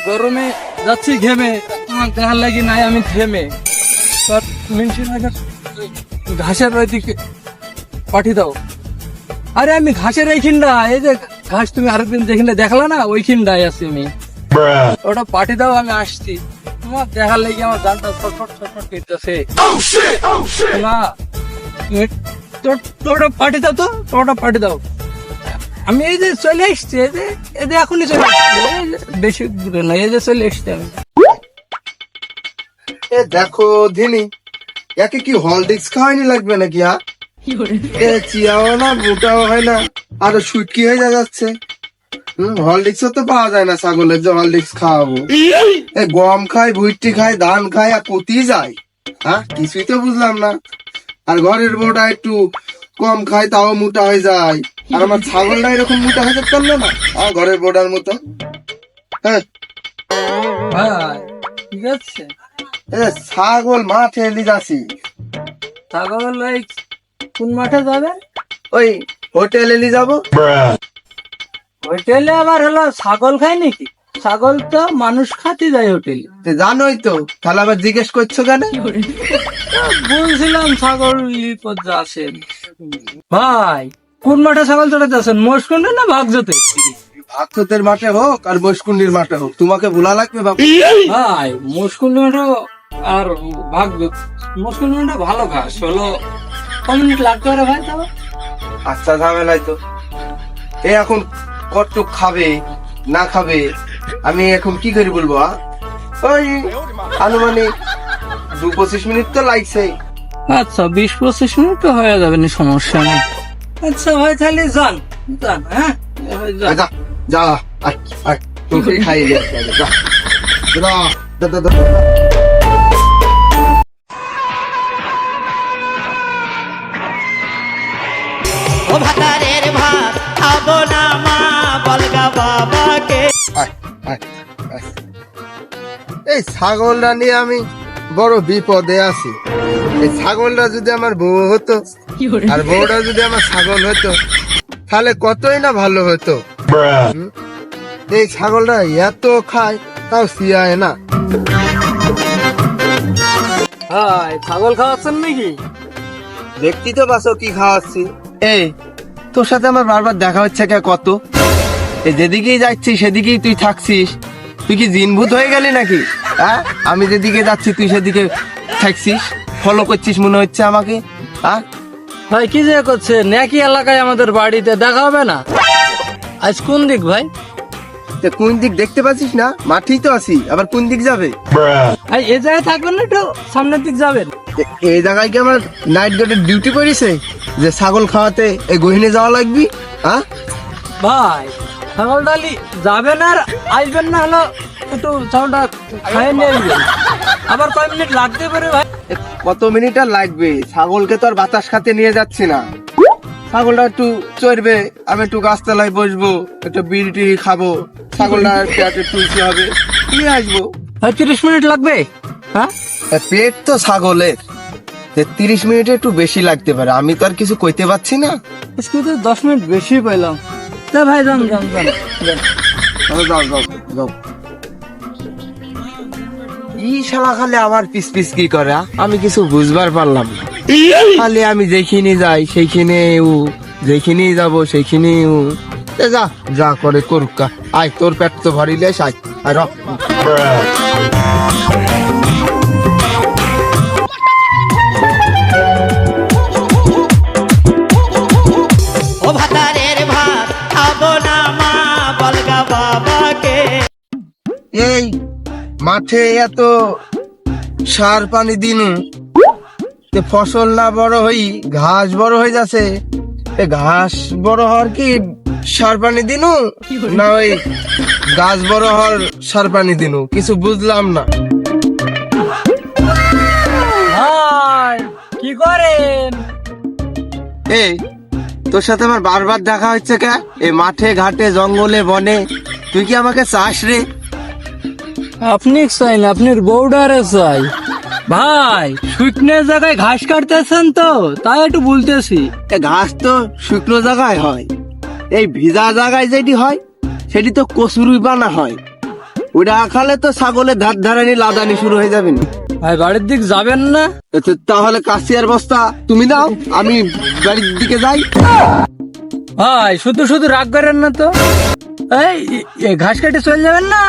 গরমে যাচ্ছি ঘেমে, তোমার দেখার লাগি নাই আমি থেমে। ঘাসের ওইদিকে পাঠিয়ে দাও। আরে আমি ঘাসের এইখানটা, এই যে ঘাস তুমি আরেকদিন যেখানে দেখলা না, ওইখানটায় আছি আমি। ওটা পাঠিয়ে দাও, আমি আসছি। তোমার দেখার লাগি আমার গানটা ছটফট ছটফট করতেছে না। তোটা পাঠিয়ে দাও, তো তোটা পাঠিয়ে দাও। আমি এই যে চলে এসছি, এই যে এখনই চলে এসছি, বেশি দূরে না, এই যে চলে এসছি আমি। এ দেখো ধিনি, একে কি হলডিক্স খাওয়াইনি লাগবে নাকি? এ চিয়াও না, মোটাও হয় না, আরো সুটকি হয়ে যাচ্ছে। হলডিক্সও তো পাওয়া যায় না ছাগলের যে হলডিক্স খাওয়াবো। এ গম খায়, ভুট্টি খায়, ধান খায়, আর কতি যায়। হ্যাঁ, কিছুই তো বুঝলাম না। আর ঘরের বউটা একটু কম খায়, তাও মোটা হয়ে যায়। আর আমার ছাগলটা এরকম মোটা হয়ে যেতাম না, আর ঘরের বউটার মতো। হ্যাঁ ভাই ঠিক আছে, ছাগল মাঠে এলি যাচ্ছি। ছাগল ওই কোন মাঠে যাবে? ওই হোটেলে নিয়ে যাবো। হোটেলে আবার হলো ছাগল খায় নাকি? ছাগল তো মানুষ খাতে যায় হোটেলে। জানোই তো, তাহলে আবার জিজ্ঞেস করছো কেন? বলছিলাম ছাগল আসেন। ভাই কোন মাঠে ছাগল চড়াতে আছেন, মস্কুন্ডে না ভাগজতে? ভাগতের মাঠে হোক আর বৈশকুণ্ডির মাঠে হোক, তোমাকে ভোলা লাগবে বাবু। ভাই মস্কুন্ডি মাঠে আর ভাগজত, মস্কুন্ডি মাঠে ভালো ঘাস হলো। কম মিনিট লাগতে পারে ভাই তাও? আচ্ছা, ঝামেলাই তো। এ এখন কতটুক খাবে না খাবে আমি এখন কি করে বলবো? ওই আনুমানিক ২-২৫ মিনিট তো লাগছে। আচ্ছা ২০-২৫ মিনিট তো হয়ে যাবে না, সমস্যা নেই। আচ্ছা ভাই তাহলে যান যান। হ্যাঁ যা যা, তোকে খাইয়ে দিয়ে আসতে হবে, যা। যা, যা, যা, যা। ও ভাতারের ভাত খাবো না মা, বলগা বাবাকে। আয়, আয়, আয়। এই ছাগলটা নিয়ে আমি বড় বিপদে আছি। এই ছাগলটা যদি আমার বউ হতো, আর বউটা যদি আমার ছাগল হতো, তাহলে কতই না ভালো হতো। এই ছাগলটা এত খায়, তাও সিয়ায় না। ভাই ছাগল খাওয়াচ্ছেন নাকি? দেখতি তো বাসো কি খাওয়াচ্ছি। এই তোর সাথে আমার বারবার দেখা হচ্ছে কে কত? এই যেদিকেই যাচ্ছি সেদিকেই তুই থাকছিস। তুই কি জিনভূত হয়ে গেলি নাকি? হ্যাঁ, আমি যেদিকে যাচ্ছি তুই সেদিকে থাকছিস, ফলো করছিস মনে হচ্ছে আমাকে। হ্যাঁ ভাই কি যে করছে, নাকি এলাকায় আমাদের বাড়িতে দেখা হবে না? আজ কোন দিক ভাই? কোন দিক দেখতে পাচ্ছিস না? মাঠেই তো আছি, আবার কোন দিক যাবে? এই জায়গায় থাকবেন না, একটু সামনের দিক যাবেন। এই জায়গায় কি আমার নাইট গার্ডের ডিউটি পড়েছে যে ছাগল খাওয়াতে এই গহিনে যাওয়া লাগবি? হ্যাঁ ভাই ছাগল ডালি যাবেন আর আসবেন না, হলো একটু ছাগলটা খাইয়ে নিয়ে আসবেন। আবার কয় মিনিট লাগতে পারে ভাই? কত মিনিট আর লাগবে? ছাগলকে তো আর বাতাস খাতে নিয়ে যাচ্ছি না। ছাগলটা একটু চড়বে, আমি একটু গাছতলায় বসবো, একটু বিড়ি টিড়ি খাবো, ছাগলটা পেটে তুলতে হবে, নিয়ে আসবো। 30 মিনিট লাগবে? হ্যাঁ পেট তো ছাগলের, 30 মিনিটে একটু বেশি লাগতে পারে, আমি তো আর কিছু কইতে পারছি না। আজকে তো 10 মিনিট বেশি পেলাম। তা ভাই যান যান যান যান। যাও যাও যাও। ই শালা খালি আমার পিস পিস কি করে, আমি কিছু বুঝবার পারলাম না। খালি আমি যেখানে যাই সেইখানে ও, যেখানে যাবো সেইখানে ও। যা যা করে করুক। আয়, তোর পেট তো ভরিলে আয়, আর ও ভাতারের ভাত খাবো না মা, বলগা বাবাকে। এই মাঠে এত সার পানি দিনু, ফসল না বড় হই ঘাস বড় হয়ে যাচ্ছে। ঘাস বড় হওয়ার কি সার পানি দিনু, না ওই গাছ বড় হওয়ার সার পানি দিনু? কিছু বুঝলাম না। ভাই কি করেন? এই তোর সাথে আমার বারবার দেখা হচ্ছে কে? এই মাঠে ঘাটে জঙ্গলে বনে, তুই কি আমাকে চাস রে? আপনি চাই না, আপনার বউডারে চাই। ভাই শুকনো জায়গায় ঘাস কাটতেছেন তো, তাই একটু বলতেছি। ঘাস তো শুকনো জায়গায় হয়, এই ভিজা জায়গায় যেটি হয় সেটি তো কচুরি বানা হয়। ওটা খালে তো ছাগলের ধার ধারানি লাদানি শুরু হয়ে যাবে না। ভাই বাড়ির দিক যাবেন না? তাহলে কাশিয়ার বস্তা তুমি দাও, আমি বাড়ির দিকে যাই। ভাই শুধু শুধু রাগ করেন না তো। এই ঘাস কেটে চলে যাবেন না,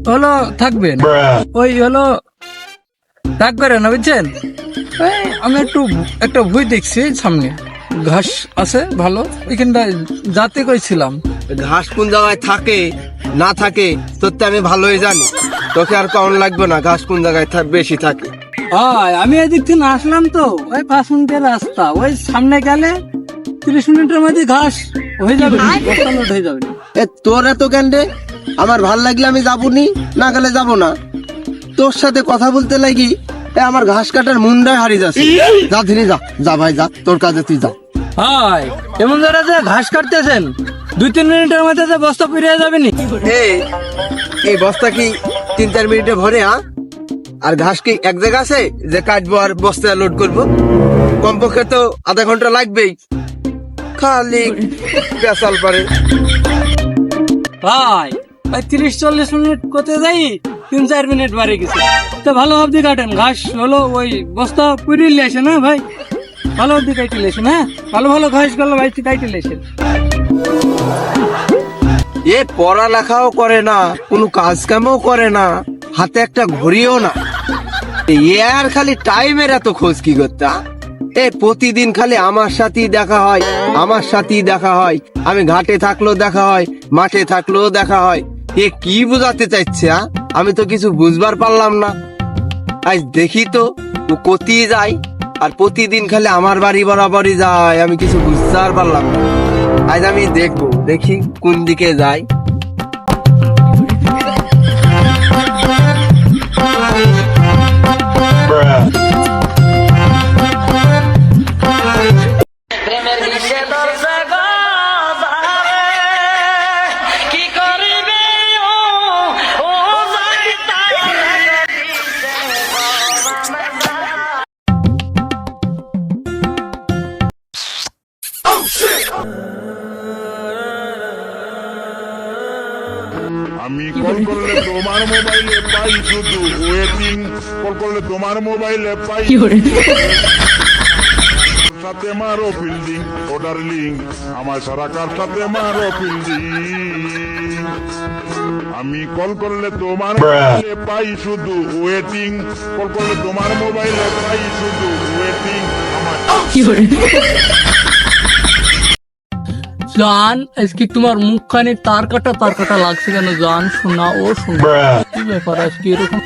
হলো থাকবেন। ওই হলো রাগ করেন না, বুঝছেন? আমি একটা ভুই দেখছি সামনে, ঘাস আছে ভালো, ওইখানটা যাতে কইছিলাম। ঘাস কোন জায়গায় থাকে না থাকে তোর তো আমি ভালোই জানি, তোকে আর কম লাগবে না ঘাস কোন জায়গায় বেশি থাকে। আমি এদিক থেকে আসলাম তো, ওই 5 মিনিটের রাস্তা, ওই সামনে গেলে 30 মিনিটের মধ্যে ঘাস হয়ে যাবে, বস্তা লোড হয়ে যাবে। তোর এত কেন রে? আমার ভাল লাগলে আমি যাবো নি, না গেলে যাবো না। তোর সাথে কথা বলতে লাগি আমার ঘাস কাটার মুন্ডায় হারিয়ে যাচ্ছে। যা ধীরে যা, যা ভাই যা, তোর কাজে তুই যা। এমন যারা যে ঘাস কাটতেছেন 2-3 মিনিটের মধ্যে যে বস্তা পুড়ে যাবে নি। এই বস্তা কি 3-4 মিনিটে ভরে? আর ঘাস কি এক জায়গা আছে যে কাটবো আর বস্তা লোড করবো? কমপক্ষে তো আধা ঘন্টা লাগবেই, খালি পেশাল পারে। ভাই 30-40 মিনিট করতে যাই 3-4 মিনিট বাড়ে গেছে। তো ভালো অবধি কাটেন, ঘাস হলো ওই বস্তা পুড়িয়ে লেছে না ভাই, ভালো অবধি কাইটে লেছেন। ভালো ভালো ঘাস গেল ভাই, কাইটে লেছেন। পড়ালেখাও করে না, কোনো কাজ কামও করে না, হাতে একটা ঘড়িও না, আর খালি টাইমের এত খোঁজ কি করতে? প্রতিদিন খালি আমার সাথেই দেখা হয়, আমার সাথেই দেখা হয়। আমি ঘাটে থাকলেও দেখা হয়, মাঠে থাকলেও দেখা হয়। কি বুঝাতে চাইছে? আমি তো কিছু বুঝবার পারলাম না। আজ দেখি তো ও কোথায় যায়, আর প্রতিদিন খালি আমার বাড়ি বরাবরই যায়, আমি কিছু বুঝতে আর পারলাম না। আজ আমি দেখবো, দেখি কোন দিকে যায়। প্রেমের বিষে দরজা গজারে কি করিবে ও জানিতা আমি কল করলে তোমার মোবাইলে পাই শুধু ওয়েটিং, কল করলে তোমার মোবাইলে পাই সাথে মারো ফিল্ডিং, ও ডার্লিং আমার সারা কার সাথে মারো ফিল্ডিং। আমি কল করলে তোমার মোবাইলে পাই শুধু ওয়েটিং, কল করলে তোমার মোবাইলে পাই শুধু ওয়েটিং। আমার জান আজকে তোমার মুখখানে তার কাটা লাগছে কেন জান? শোনা ও শোনা, কি ব্যাপার আজকে এরকম?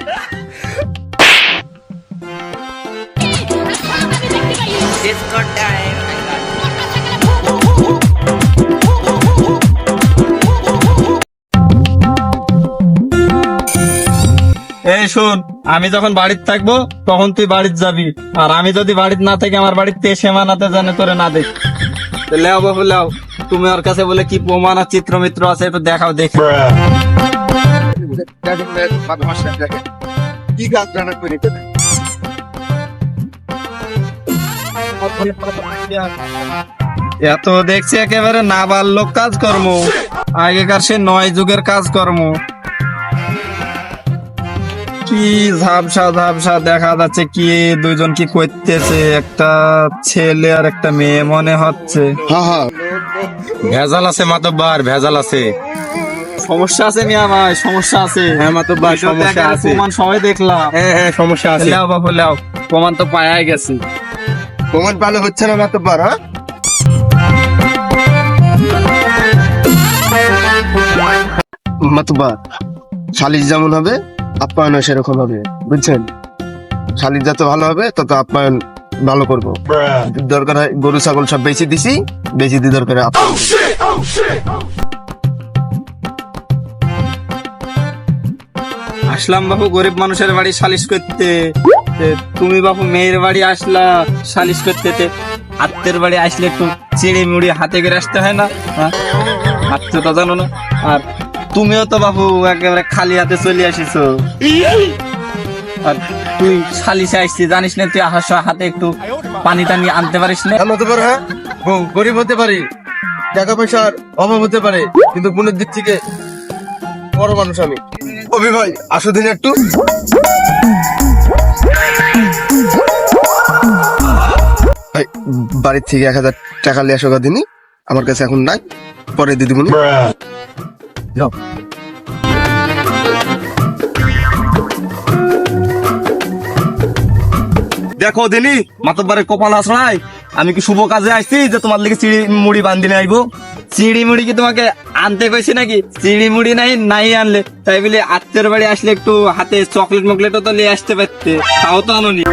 এই শোন, আমি যখন বাড়িতে থাকবো তখন তুই বাড়িতে যাবি, আর আমি যদি বাড়িতে না থাকি আমার বাড়িতে এসে মানাতে জানে তোরে না দেখ। লেও বাবু লেও, তুমি ওর কাছে বলে কি প্রমাণ আর চিত্র মিত্র আছে একটু দেখাও দেখি। কি কাজ জানা করে এত দেখছি একেবারে নাবালক কাজকর্ম, আগেকার সে 9 যুগের কাজকর্ম। কি ঝাপসা ঝাপসা দেখা যাচ্ছে, কি দুইজন কি করতেছে, একটা ছেলে আর একটা মেয়ে মনে হচ্ছে। ভেজাল আছে মাতব্বার, ভেজাল আছে, সমস্যা আছে মিয়া ভাই, সমস্যা আছে। হ্যাঁ মাতব্বার সমস্যা আছে, প্রমাণ সবাই দেখলাম। হ্যাঁ সমস্যা আছে। লেও বাবু লেও, প্রমাণ তো পাওয়াই গেছে। প্রমাণ পালে হচ্ছে না মাতব্বার? মাতব্বার শালিশ যেমন হবে আপ্যায়ন সেরকম হবে, বুঝছেন? শালিশ যত ভালো হবে তত আপ্যায়ন ভালো করবো। দরকার হয় গরু ছাগল সব বেশি দিছি, বেশি দিয়ে দরকার হয় আপ্যায়ন। আসলাম বাবু গরিব মানুষের বাড়ি সালিশ করতে, তুমি বাবু মেয়ের বাড়ি আসলা সালিশ করতে। আত্মের বাড়ি আসলে একটু চিড়ে মুড়ি হাতে করে আসতে হয় না? হাতে তো জানো না। আর তুমিও তো বাবু একেবারে খালি হাতে চলে আসিছো, আর তুই সালিশে আসছিস জানিস না? তুই আসার সময় হাতে একটু পানি টানি আনতে পারিস না? মাতব্বার হ্যাঁ, গরিব হতে পারি, টাকা পয়সার অভাব হতে পারে, কিন্তু মনের দিক থেকে বড় মানুষ আমি। অভি ভাই আসো দিন একটু। ভাই বাড়ির থেকে 1000 টাকা নিয়ে আসো দিনই, আমার কাছে এখন নাই, পরে দিদিমণি। যাও। দেখো দিনি মাতব্বারের কপাল আসরাই, আমি কি শুভ কাজে আসছি যে তোমার লিগে চিড়ি মুড়ি বান্ধিনে আইবো? চিড়ি মুড়ি কি তোমাকে আনতে কইছি নাকি? চিড়ি মুড়ি নাই আনলে, তাই বলে আত্মীয়ের বাড়ি আসলে একটু হাতে চকলেট মকলেটও তো নিয়ে আসতে পারতে, তাও তো আনোনি।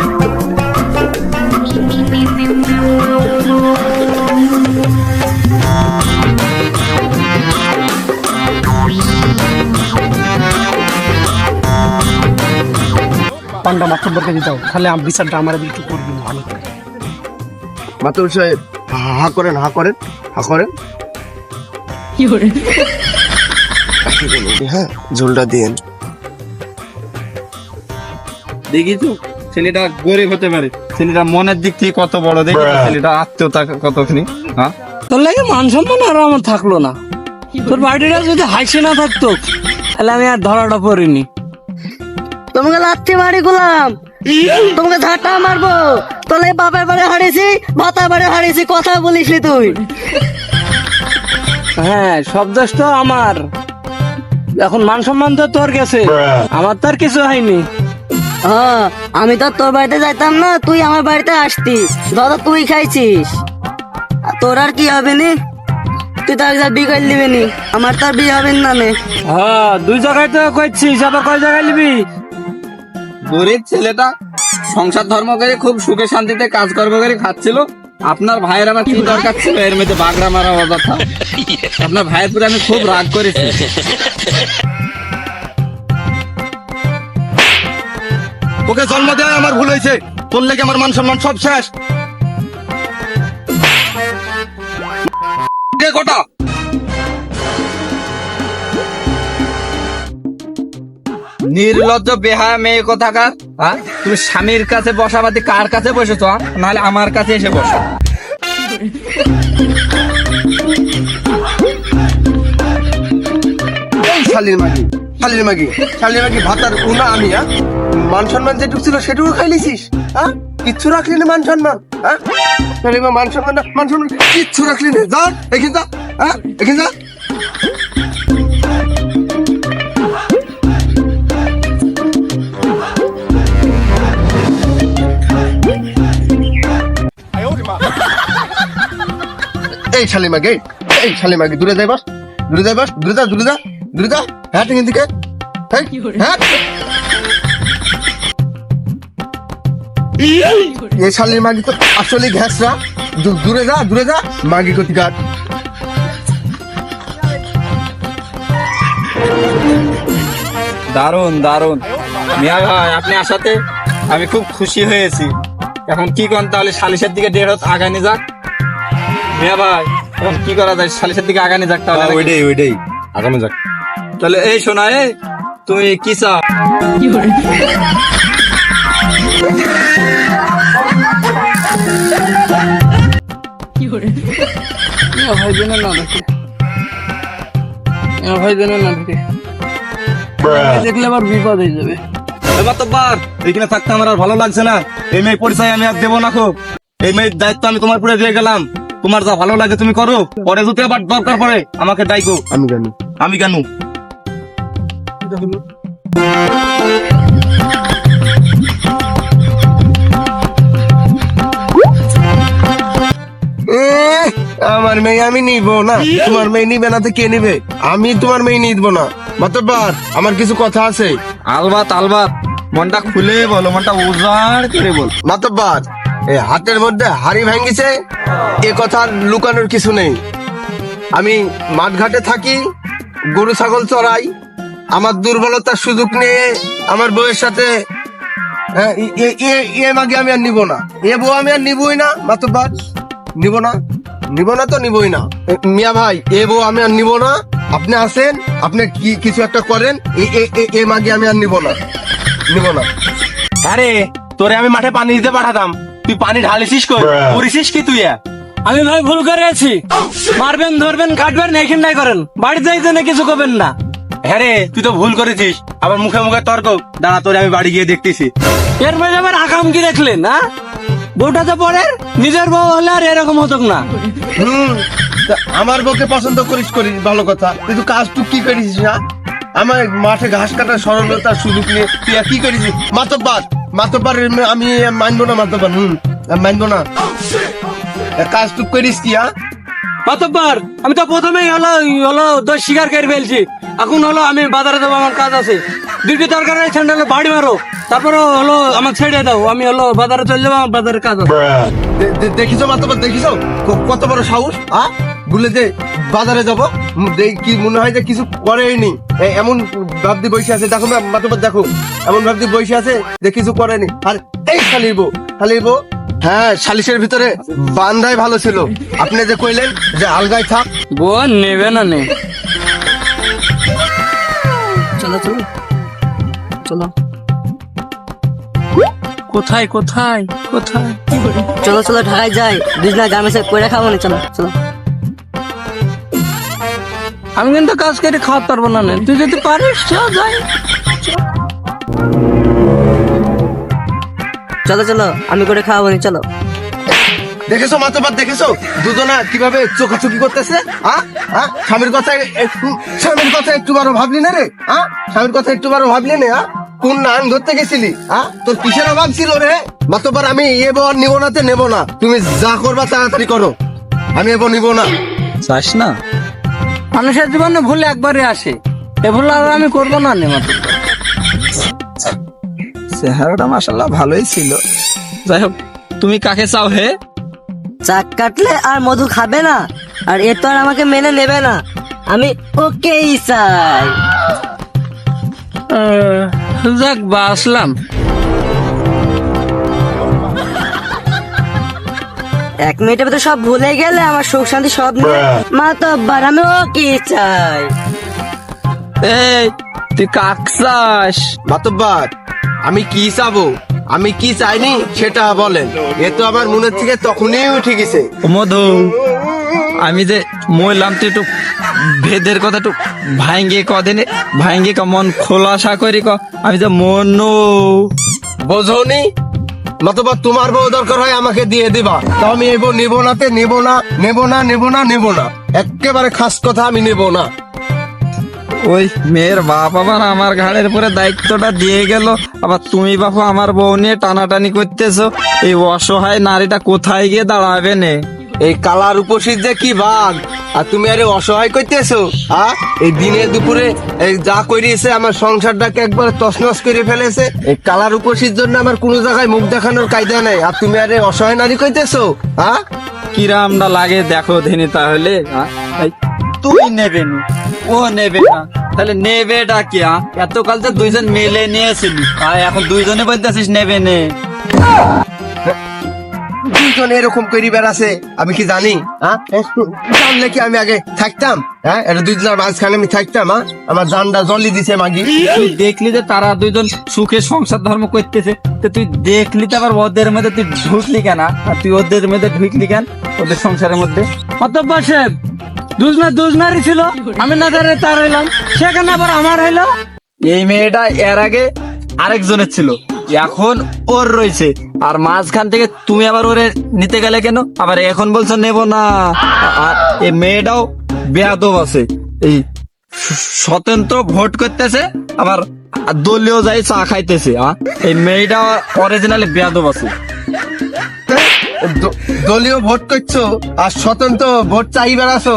পান্ডা মাতব্বরকে দিতাও, তাহলে বিচারটা আমার একটু করবি ভালো করে। মাতব সাহেব হা করেন, হা করেন, হা করেন। হ্যাঁ ঝোলটা দিন। দেখি তো ছেলেটা গরিব হতে পারে, ছেলেটা মনের দিক থেকে কত বড়, দেখি তো ছেলেটা আত্মীয়তা কতখানি। হ্যাঁ তোর লাগে মান সম্মান আর আমার থাকলো না। তোর বাড়িটা যদি হাসি না থাকতো তাহলে আমি আর ধরাটা পড়িনি। তোমাকে লাথি মারি গুলাম, তোমাকে ঝাঁটা মারবো। তোলে বাপের বাড়ি হারিয়েছি, ভাতার বাড়ি হারিয়েছি, কথা বলিস নি তুই। হ্যাঁ সব দোষ তো আমার, এখন মান সম্মান তো তোর গেছে, আমার তো আর কিছু হয়নি। হ্যাঁ আমি তো তোর বাড়িতে যাইতাম না, তুই আমার বাড়িতে আসতি, দাদা তুই খাইছিস। আর তোর আর কি হবে নি? তুই তার বিয়ে করে নিবি নি, আমার তার বিয়ে হবে না নে। হ্যাঁ 2 জায়গায় তো কইছিস, আবার কয় জায়গায় নিবি? গরিব ছেলেটা সংসার ধর্ম করে খুব সুখে শান্তিতে কাজ কর্ম করে খাচ্ছিল, আপনার ভাইয়ের আমার কি দরকার ছিল এর মধ্যে বাগড়া মারা অযথা? আপনার ভাইয়ের পুরো আমি খুব রাগ করেছি। ওকে জন্ম দেওয়া আমার ভুল হয়েছে, তোর লেগে আমার মান সম্মান সব শেষ। গোটা নির্লজ্জ বেহায়া মেয়ে কোথাকার, হ্যাঁ? তুমি স্বামীর কাছে বসাবাদি কার কাছে বসেছো? নাহলে আমার কাছে এসে বসো। এই শালির মাগি, শালির মাগি, শালির মাগি ভাতার উনা আমি। হ্যাঁ মান সম্মান যেটুকু ছিল সেটুকু খাই লিছিস। হ্যাঁ কিচ্ছু রাখলি না মান সম্মান। হ্যাঁ মান সম্মান না, মান সম্মান কিচ্ছু রাখলি না। যা এখানে যা, হ্যাঁ এখানে যা। এই শালি মাগি, এই শালি মাগি দূরে যাই বাস, দূরে যাই বাস, দূরে যা, দূরে যা, দূরে যা। হ্যাঁ ঠিক দিকে, হ্যাঁ এই শালির মাগি তো আসলে ঘ্যাসরা। দূরে যা, দূরে যা, মাগি কোথাকার। দারুন দারুন মিয়া ভাই, আপনি আসাতে আমি খুব খুশি হয়েছি। এখন কি করেন তাহলে, সালিশের দিকে 1.5 আগানি যাক। মিয়া ভাই এখন কি করা যায়, সালিশের দিকে আগানি যাক তাহলে? ওইটাই আগামী যাক। তাহলে এই শোনা, তুমি কি চাও? ভাই যেন না দেখে, ভাই যেন না দেখে, দেখলে আবার বিপদ হয়ে যাবে। এবার তো বার এখানে থাকতে আমার আর ভালো লাগছে না। এই মেয়ে পরিচয় আমি আর দেবো না। খুব এই মেয়ের দায়িত্ব আমি তোমার পুরো দিয়ে গেলাম, তোমার যা ভালো লাগে তুমি করো, পরে যদি আবার দরকার পড়ে আমাকে ডাইকো। আমি জানি, আমি কেন? আমার মেয়ে আমি নিব না। তোমার মেয়ে নিবে না তো কে নিবে? আমি তোমার মেয়ে নিব না। মাতব্বার আমার কিছু কথা আছে। আলবাত আলবাত, মনটা খুলে বলো, মনটা উজাড় করে বল। মাতব্বার এই হাতের মধ্যে হাড়ি ভাঙ্গিছে, এ কথা লুকানোর কিছু নেই। আমি মাঠঘাটে থাকি, গরু ছাগল চড়াই। আমার দুর্বলতার সুযোগ নিয়ে আমার বউয়ের সাথে মাগে আমি আর নিব না। এ বউ আমি আর নিবই না। মাতব্বার নিব না, নিব না তো নিবই না। মিয়া ভাই এ বউ আমি আর নিব না। আপনি আসেন, আপনি কিছু একটা করেন, এ মাগে আমি আর নিব না, নিব না। আরে তোরে আমি মাঠে পানি দিতে পাঠাতাম, তুই পানি ঢালিছিস কই? করিছিস কি তুই? আমি ভাই ভুল করে আছি, মারবেন ধরবেন কাটবেন এইখানটাই করেন, বাড়িতে যাইতে না কিছু করবেন না। হ্যাঁ রে, তুই তো ভুল করেছিস, আবার মুখে মুখে তর্ক। দাঁড়া, তোরে আমি বাড়ি গিয়ে দেখতেছি। এর মধ্যে আবার আকাম কি দেখলেন? না বউটা তো পরের, নিজের বউ হলে আর এরকম হতো না। তা আমার বউকে পছন্দ করিস ভালো কথা, কিন্তু কাজ তুই কি করিস না? আমার মাঠে ঘাস কাটার সরলতার সুযোগ নিয়ে তুই আর কি করিস? মাতব্বার আমি মানবো না, মাতব্বার আমি মানবো না। কাজ তুই করিস কি? মাতব্বর, আমি তো প্রথমেই হলো দোষ স্বীকার করে ফেলছি। এখন হলো আমি বাজারে যাবো, আমার কাজ আছে। দুটি দরকার স্যান্ডেলে বাড়ি মারো, তারপরে হলো আমাকে ছেড়ে দাও, আমি হলো বাজারে চলে যাবো, আমার বাজারের কাজ আছে। দেখিস মাতব্বার, দেখিস কত বড় সাহস? বলে যে বাজারে যাবো, কি মনে হয় যে কিছু করেনি, এমন ভাবদি বসে আছে। দেখো মাতব্বার, দেখো এমন ভাবদি বসে আছে যে কিছু করেনি। আর এই শালির বউ, হ্যাঁ, সালিশের ভিতরে বান্দাই ভালো ছিল। আপনি যে কইলেন যে আলগায় থাক, বউ নেবে না নে। চলো চলো চলো কোথায় কোথায় কোথায়? চলো চলো ঢাকায় যাই, দুজনা জামেসে করে খাবো না। চলো চলো আমি কিন্তু কাজ করে খাওয়াতে পারবো না নে। তুই যদি পারিস চল যাই। চলো চলো, আমি করে খাওয়াবো না। চলো। দেখেছো মাতব্বার, দেখেছো দুজনা কিভাবে চোখাচোখি করতেছে? স্বামীর কথা একটু বারো ভাবলি না রে? স্বামীর কথা একটু বারো ভাবলি না? কোন নান ধরতে গেছিলি? তোর কিসের অভাব ছিল রে? মাতব্বার, আমি এ বর নিবো নাতে নেবো না। তুমি যা করবা তাড়াতাড়ি করো, আমি এ বর নিবো না। চাস না? মানুষের জীবনে ভুল একবারই আসে, এ ভুল আর আমি করবো না নে। মাতব্বর, চেহারাটা মাশাআল্লাহ ভালোই ছিল। যাই হোক, তুমি কাকে চাও হে? চাক কাটলে আর মধু খাবে না, আর এ তো আর আমাকে মেনে নেবে না। আমি ওকেই চাই। যাক বাসলাম। এক মিনিটের ভিতরে সব ভুলে গেলে আমার সুখ শান্তি সব নিয়ে। মাতব্বর, আমি ওকেই চাই। এই তুই কাক চাস? মাতব্বার, আমি কি চাবো, আমি কি চাইনি সেটা বলেন। এ তো আমার মনের থেকে তখনই উঠে গেছে। মধু, আমি যে মইলাম তুই একটু ভেদের কথা একটু ভাঙ্গে ক মন খোলাসা করি ক। আমি যে মনু বোঝনি? নতুবা তোমার বউ দরকার হয় আমাকে দিয়ে দিবা, তো আমি এই বউ নেবো না, নেবো না। একেবারে খাস কথা, আমি নেবো না। ওই মেয়ের বাপ আবার আমার ঘাড়ের উপরে দায়িত্বটা দিয়ে গেল, আবার তুমি বাপু আমার বউ নিয়ে টানাটানি করতেছো। এই অসহায় নারীটা কোথায় গিয়ে দাঁড়াবে নে? এই কালার উপসির যে কি ভাগ, আর তুমি আরে অসহায় করতেছো? এই দিনে দুপুরে এই যা করিয়েছে আমার সংসারটাকে একবার তছনছ করে ফেলেছে। এই কালার উপসির জন্য আমার কোনো জায়গায় মুখ দেখানোর কায়দা নেই, আর তুমি আরে অসহায় নারী কইতেছো? কিরামটা লাগে দেখো ধেনি তাহলে। এই তুই নেবে না, ও নেবে না, তাহলে নেবেটা কি? এতকাল তো দুইজন মেলে নিয়েছিলি, এখন দুইজনে বলতেছিস নেবে নে। দুইজন এরকম করি বেড়াছে, আমি কি জানি? জানলে কি আমি আগে থাকতাম? এটা দুইজনের মাঝখানে আমি থাকতাম? আমার জানটা জলি দিছে মাগি। তুই দেখলি যে তারা দুইজন সুখে সংসার ধর্ম করতেছে, তো তুই দেখলি তো আবার ওদের মধ্যে তুই ঢুকলি কেন? আর তুই ওদের মধ্যে ঢুকলি কেন, ওদের সংসারের মধ্যে? মাতব্বর সাহেব, দুজনারই ছিল, আমি না তার হইলাম, সেখানে আবার আমার হইলো। এই মেয়েটা এর আগে আরেকজনের ছিল, এখন ওর রয়েছে, আর মাঝখান থেকে তুমি আবার ওরে নিতে গেলে কেন? আবার এখন বলছো নেব না। আর এই মেয়েটাও বেয়াদব আছে, এই স্বতন্ত্র ভোট করতেছে, আবার দলীয় যাই চা খাইতেছে। এই মেয়েটা অরিজিনালি বেয়াদব আছে। দলীয় ভোট করছো আর স্বতন্ত্র ভোট চাই বেড়াছো?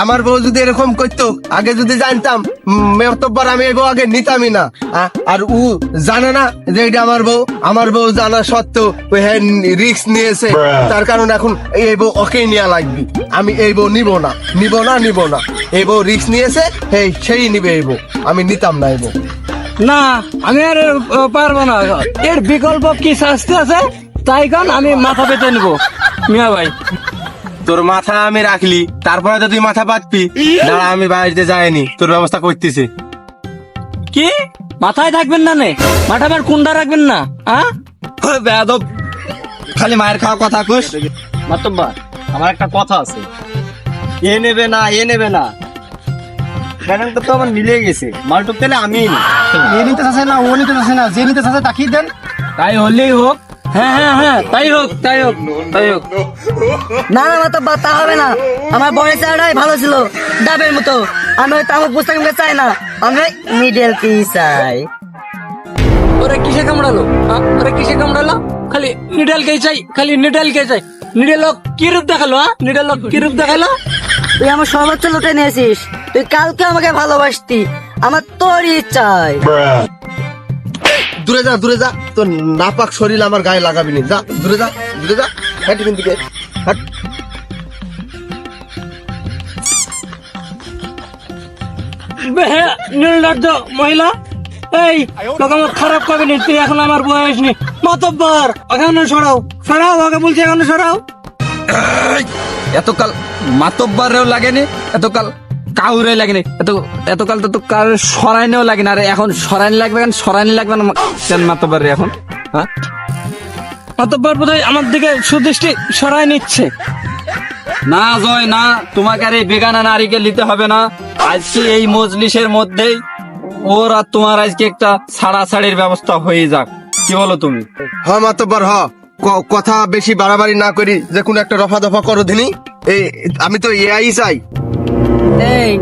আমার বউ যদি এরকম করতো, আগে যদি জানতাম, মেয়তব্বর আমি এই বউ আগে নিতামই না। আর ও জানে না যে এটা আমার বউ জানা সত্ত্বেও ওই হ্যাঁ রিস্ক নিয়েছে, তার কারণ এখন এই বউ ওকেই নেওয়া লাগবে। আমি এই বউ নিব না। এই বউ রিস্ক নিয়েছে, সেই নিবে এই বউ, আমি নিতাম না এই বউ। না, আমি আর পারবো না, এর বিকল্প কি শাস্তি আছে তাই কারণ আমি মাথা পেতে নিবো। মিয়া ভাই, তোর মাথা আমি রাখলি, তারপরে তো তুই মাথা পাতবি। দাঁড়া, আমি বাড়িতে যাইনি, তোর ব্যবস্থা করতেছি। কি মাথায় থাকবেন না নে? মাথা আবার কুন্ডা রাখবেন না? বেয়াদব, খালি মায়ের খাওয়া কথা কইস। মাতব্বর, আমার একটা কথা আছে। এ নেবে না প্যানেলটা তো আমার মিলে গেছে, মালটুক তাহলে আমিই নি। এ নিতে চাচ্ছে না, ও নিতে চাচ্ছে না, যে নিতে চাচ্ছে তাকেই দেন। তাই হলেই হোক। হ্যাঁ হ্যাঁ হ্যাঁ, তাই হোক তাই হোক তাই হোক। না না মাতব্বর, তা হবে না। আমার বড় চাটাই ভালো ছিল, ডাবের মতো। আমি ওই তামাক পুস্তক চাই না, আমি মিডল পিস চাই। ওরা কিসে কামড়ালো? ওরা কিসে কামড়ালো? খালি নিডালকে চাই, খালি নিডালকে চাই। নিডাল কি রূপ দেখালো? নিডাল কি রূপ দেখালো? তুই আমার সর্বোচ্চ লুটে নিয়েছিস। তুই কালকে আমাকে ভালোবাসতি, আমার তোরই চাই। দূরে যা, দূরে যা, তোর নাপাক শরীর আমার গায়ে লাগাবি নি। যা দূরে যা, দূরে যা, হাট এখান থেকে, হাট। নীলদর্দ মহিলা, এই তোকে আমার খারাপ করবি নি, তুই এখন আমার বয়স নি। মাতব্বর এখানে সরাও, সরাও, ওকে বলছি এখানে সরাও। এতকাল মাতব্বারেও লাগেনি, এতকাল কাউরে লাগেনি, এতকাল তো কারোর সরাইনেও লাগে না। আরে এখন সরাইন লাগবে, কেন সরাইনি লাগবে না কেন মাতব্বারে এখন? হ্যাঁ, মাতব্বর বোধহয় আমার দিকে সুদৃষ্টি সরাই নিচ্ছে। না জয় না, তোমাকে আর এই বেগানা নারীকে নিতে হবে না। আজকে এই মজলিসের মধ্যেই ওর আর তোমার আজকে একটা ছাড়াছাড়ির ব্যবস্থা হয়ে যাক, কি বলো তুমি? হ মাতব্বর হ, কথা বেশি বাড়াবাড়ি না করি, যে কোনো একটা রফা দফা করো দিনি। এই আমি তো এআই চাই। এই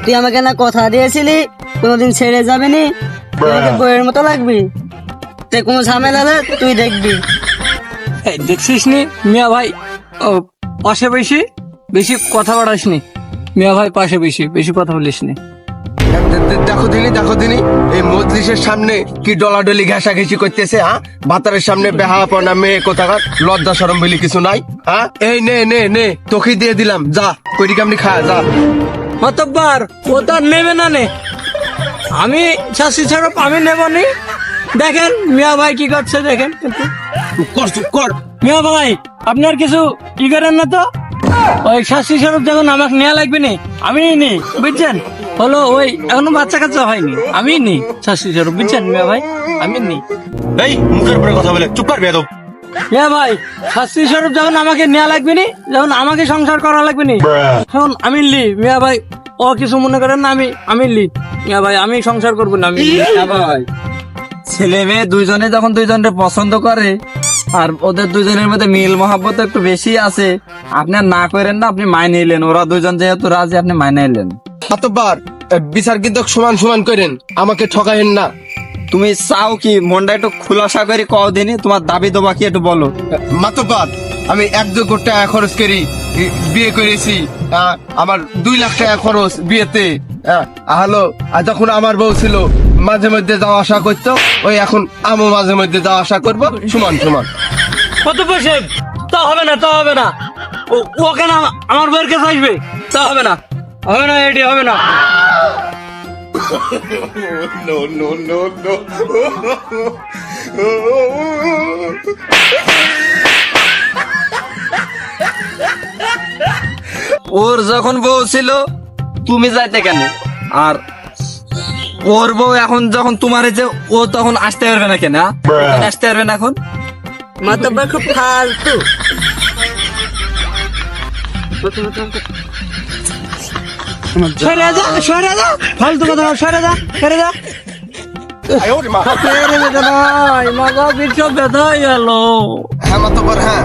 তুই আমাকে না কথা দিয়েছিলি কোনোদিন ছেড়ে যাবি নি, তুই আমাকে বইয়ের মতো লাগবি। তে কোনো ঝামেলা হলে তুই দেখবি। এই দেখছিস নি মিয়া ভাই, ও পাশে বেশি বেশি কথা বাড়াস নি। মিয়া ভাই পাশে বেশি বেশি কথা বলিস নি। দেখো দিনি, দেখো দিনি, এই মজলিসের সামনে কি ডলাডলি ঘেঁষাঘেঁষি করতেছে। হ্যাঁ, ভাতারের সামনে বেহাপনা মেয়ে কোথাকার, লজ্জা শরম বলি কিছু নাই। হ্যাঁ, এই নে নে নে, তোকে দিয়ে দিলাম, যা কইরি কামনি খা, যা। মাতব্বর ও তো আর নেবে না নে, আমি শাস্তি ছাড়া আমি নেব নি। দেখেন মিয়া ভাই কি করছে দেখেন। কিন্তু চুপ কর, চুপ কর। মিয়া ভাই আপনার কিছু ই করেন না তো? ওই শাস্তি স্বরূপ যখন আমাকে নেওয়া লাগবে নি, আমি নি, বুঝছেন? হলো ওই এখনো বাচ্চা কাচ্চা হয়নি, আমি নি শাস্তি স্বরূপ, বুঝছেন মিয়া ভাই? আমি নি। এই মুখের উপরে কথা বলে চুপ কর বেয়াদব। মিয়া ভাই শাস্তি স্বরূপ যখন আমাকে নেওয়া লাগবে নি, যখন আমাকে সংসার করা লাগবে নি, তখন আমি লি। মিয়া ভাই ও কিছু মনে করেন না, আমি লি। মিয়া ভাই আমি সংসার করবো না, আমি লি। ভাই ছেলে মেয়ে দুইজনে যখন দুইজনের পছন্দ করে আর ওদের দুইজনের মধ্যে মিল মহাব্বত একটু বেশি আছে, আপনি আর না করেন না, আপনি মাইনে নিলেন। ওরা দুইজন যেহেতু রাজি, আপনি মাইনে নিলেন। মাতব্বর বিচার কিন্তু সমান সমান করেন, আমাকে ঠকাইেন না। তুমি চাও কি? মনটা একটু খুলাসা করে কও দিনি, তোমার দাবি দেবা কি একটু বলো। মাতব্বর আমি 1-2 কোটি টাকা খরচ করি বিয়ে করেছি। আমার 2 লাখ টাকা খরচ বিয়েতে। হ্যালো, আর যখন আমার বউ ছিল মাঝে মধ্যে যাওয়া আসা করতো, ওই এখন আমিও মাঝে মধ্যে যাওয়া আসা করবো, সমান সমান। কত পয়সা? তা হবে না, তা হবে না। ও কেন আমার বউয়ের কাছে আসবে? তা হবে না, হবে না, এটি হবে না। No, no, no, no. ওর যখন বউ ছিল তুমি যাইতে কেন? আর ওর বউ এখন যখন তোমার যে, ও তখন আসতে পারবে না কেন? আসতে পারবে না এখন? মাতব্বর খুব ফালতু। সরে যা, সরে যা, ফালতু কথা, সরে যা, সরে যা। মজা বিচ্ছু ব্যথা হয়ে গেল। হ্যাঁ মাতব্বর, হ্যাঁ,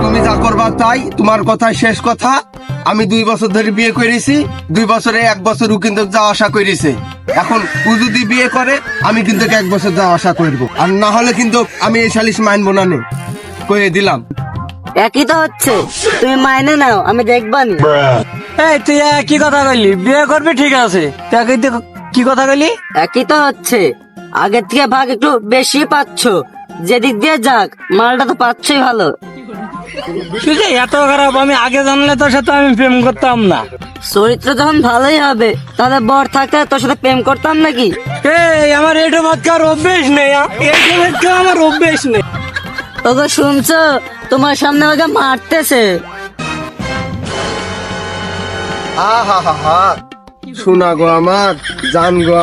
তুমি যা করবা তাই, তোমার কথাই শেষ কথা। আমি 2 বছর ধরে বিয়ে করেছি, 2 বছরে 1 বছর ও কিন্তু যাওয়া আসা করেছে। এখন ও যদি বিয়ে করে আমি কিন্তু 1 বছর যাওয়া আসা করবো, আর না হলে কিন্তু আমি এই সালিশ মানবো না, নে কয়ে দিলাম। একই তো হচ্ছে, তুমি মাইনে নাও, আমি দেখবানি। এই তুই কি কথা কইলি? বিয়ে করবি ঠিক আছে, তুই কি কথা কইলি? একই তো হচ্ছে, আগের থেকে ভাগ একটু বেশি পাচ্ছ, যেদিক দিয়ে যাক মালটা তো পাচ্ছই ভালো। তুই যে এত খারাপ, আমি আগে জানলে তোর সাথে আমি প্রেম করতাম না। চরিত্র যখন ভালোই হবে, তাহলে বর থাকতে তোর সাথে প্রেম করতাম নাকি? এই আমার এটা ভাত খাওয়ার অভ্যেস নেই, এইটা ভাত খাওয়া আমার অভ্যেস নেই। তোকে শুনছো, তোমার সামনে আমাকে মারতেছে। শোনা গো আমার, জান গো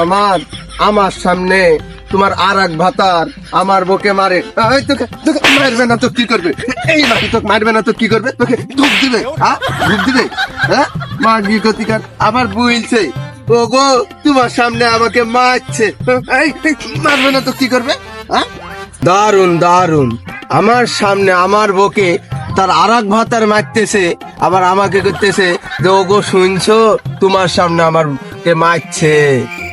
আমার সামনে তোমার আর এক ভাতার আমার বউকে মারে। এই তোকে মারবে না তো কি করবে? এই নাকি তোকে মারবে না তো কি করবে? তোকে ধূপ দিবে, ধূপ দিবে। হ্যাঁ, মা গি গতিকার আবার বুইলছে ওগো তোমার সামনে আমাকে মারছে। এই, এই, মারবে না তো কি করবে? হ্যাঁ, দারুন দারুন। আমার সামনে আমার বউকে তার আরেক ভাতার মারতেছে, আবার আমাকে করতেছে যে ওগো শুনছো তোমার সামনে আমার মারছে।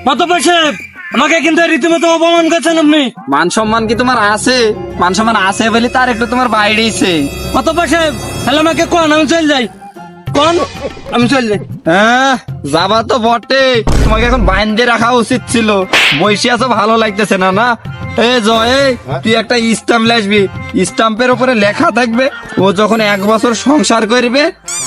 মাতব্বর সাহেব, আমাকে কিন্তু রীতিমতো অপমান করছেন আপনি। মান সম্মান কি তোমার আছে? মান সম্মান আছে বলে তার একটু তোমার বাইরেছে। মাতব্বর সাহেব, তাহলে আমাকে কোন, আমি চল যাই। কোন, আমি চল যাই। হ্যাঁ, যাবা তো বটে, তোমাকে এখন বাইন্ধে রাখা উচিত ছিল। বসে আছো, ভালো লাগতেছে না না? এ জয়, তুই একটা স্টাম্প আসবি, স্টাম্পের উপরে লেখা থাকবে ও যখন 1 বছর সংসার করবে,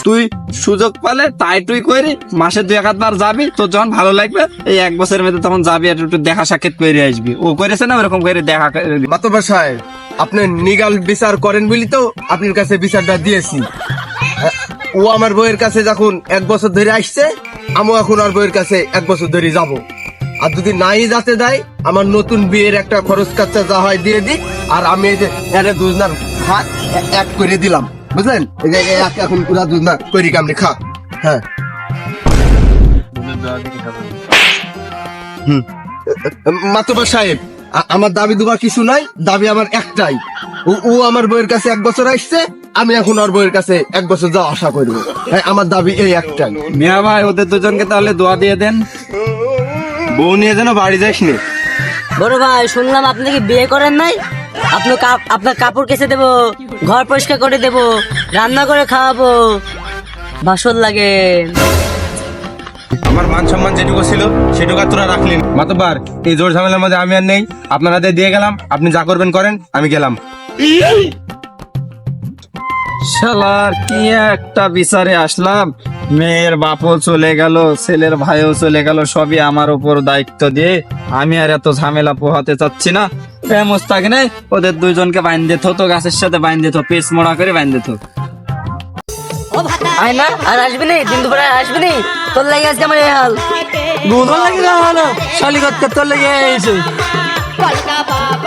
তুই সুযোগ পালে তাই তুই করি মাসে 2-1 বার যাবি, তোর যখন ভালো লাগবে এই 1 বছরের মধ্যে তখন যাবি আর একটু দেখা সাক্ষাৎ করে আসবি। ও করেছে না ওরকম করে দেখা করে। মাতব্বর সাহেব, আপনি নিগাল বিচার করেন বলি তো আপনার কাছে বিচারটা দিয়েছি। ও আমার বউয়ের কাছে যখন 1 বছর ধরে আসছে, আমিও এখন আর বউয়ের কাছে 1 বছর ধরে যাব। আর যদি নাই যাতে দেয়, আমার নতুন বিয়ের একটা খরচ খরচা যা হয় দিয়ে দিই, আর আমি এই যে এর দুজনার ভাত এক করে দিলাম, বুঝলেন? এই যে এখন পুরা দুজনা করি কামড়ি খা। হ্যাঁ, মাতব্বর সাহেব, আমার দাবি দুবা কিছু নাই, দাবি আমার একটাই। ও আমার বউয়ের কাছে 1 বছর আসছে, আমি এখন আর বউয়ের কাছে 1 বছর যাওয়া আশা করবো। হ্যাঁ, আমার দাবি এই একটাই। মিয়া ভাই, ওদের দুজনকে তাহলে দোয়া দিয়ে দেন। বউ নিয়ে যেন বাড়ি যাস নে। বড় ভাই, শুনলাম আপনি কি বিয়ে করেন নাই? আপনার কাপড় কেচে দেবো, ঘর পরিষ্কার করে দেবো, রান্না করে খাওয়াবো, বাসন লাগে। আমার মান সম্মান যেটুকু ছিল সেটুকু আর তোরা রাখলি না। মাতব্বর, এই জোর ঝামেলার মধ্যে আমি আর নেই, আপনার হাতে দিয়ে গেলাম, আপনি যা করবেন করেন, আমি গেলাম। শালার কি একটা বিচারে আসলাম, মেয়ের বাপও চলে গেল, ছেলের ভাইও চলে গেল, সবই আমার উপর দায়িত্ব দিয়ে আমি আর এত ঝামেলা পোহাতে চাচ্ছি না। মোস্তাক নেই, ওদের দুইজনকে বাইন্ধে থতো, গাছের সাথে বাইন্ধে থো, পেস মোড়া করে বাইন্ধে থো। আয় না, আর আসবি নি, দিন দুপুরে আর আসবি নি, তোর লাগে আজকে আমার এই হাল। তোর লাগে না, শালি করতে তোর লাগে এসে। বলগা বাবা